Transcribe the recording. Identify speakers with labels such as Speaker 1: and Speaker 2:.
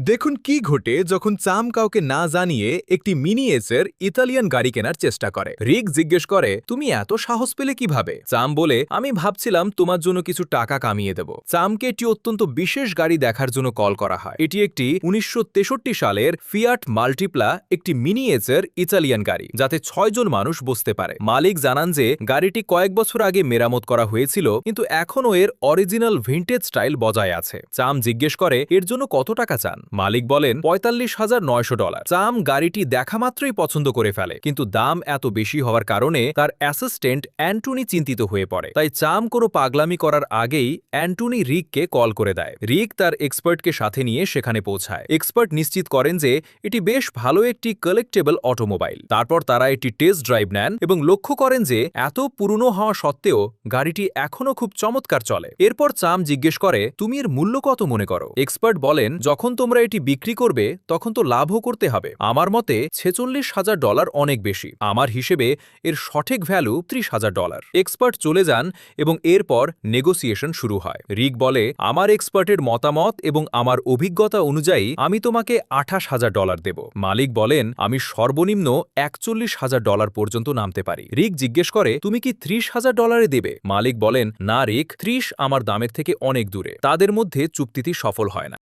Speaker 1: দেখুন কি ঘটে যখন চাম কাউকে না জানিয়ে একটি মিনিয়েচার ইতালিয়ান গাড়ি কেনার চেষ্টা করে। রিক জিজ্ঞেস করে, তুমি এত সাহস পেলে কিভাবে? চাম বলে, আমি ভাবছিলাম তোমার জন্য কিছু টাকা কামিয়ে দেব। চামকে একটি অত্যন্ত বিশেষ গাড়ি দেখার জন্য কল করা হয়। এটি একটি 1963 সালের ফিয়াট মাল্টিপ্লা, একটি মিনিয়েচার ইতালিয়ান গাড়ি, যাতে 6 জন মানুষ বসতে পারে। মালিক জানান যে গাড়িটি কয়েক বছর আগে মেরামত করা হয়েছিল, কিন্তু এখনও এর অরিজিনাল ভিন্টেজ স্টাইল বজায় আছে। চাম জিজ্ঞেস করে, এর জন্য কত টাকা চান? মালিক বলেন, $45,900। চাম গাড়িটি দেখা মাত্রই পছন্দ করে ফেলে, কিন্তু দাম এত বেশি হওয়ার কারণে তার অ্যাসিস্ট্যান্ট অ্যান্টনি চিন্তিত হয়ে পড়ে। তাই চাম কোনো পাগলামি করার আগেই অ্যান্টনি রিককে কল করে দেয়। রিক তার এক্সপার্টকে সাথে নিয়ে সেখানে পৌঁছায়। এক্সপার্ট নিশ্চিত করেন যে এটি বেশ ভালো একটি কালেক্টেবল অটোমোবাইল। তারপর তারা একটি টেস্ট ড্রাইভ নেন এবং লক্ষ্য করেন যে এত পুরনো হওয়া সত্ত্বেও গাড়িটি এখনও খুব চমৎকার চলে। এরপর চাম জিজ্ঞেস করে, তুমি এর মূল্য কত মনে করো? এক্সপার্ট বলেন, যখন তোমরা এটি বিক্রি করবে তখন তো লাভও করতে হবে। আমার মতে $46,000 অনেক বেশি। আমার হিসেবে এর সঠিক ভ্যালু $30,000। এক্সপার্ট চলে যান এবং এরপর নেগোসিয়েশন শুরু হয়। রিক বলে, আমার এক্সপার্টের মতামত এবং আমার অভিজ্ঞতা অনুযায়ী আমি তোমাকে $28,000 দেব। মালিক বলেন, আমি সর্বনিম্ন $41,000 পর্যন্ত নামতে পারি। রিক জিজ্ঞেস করে, তুমি কি $30,000 দেবে? মালিক বলেন, না রিক, 30 আমার দামের থেকে অনেক দূরে। তাদের মধ্যে চুক্তিটি সফল হয় না।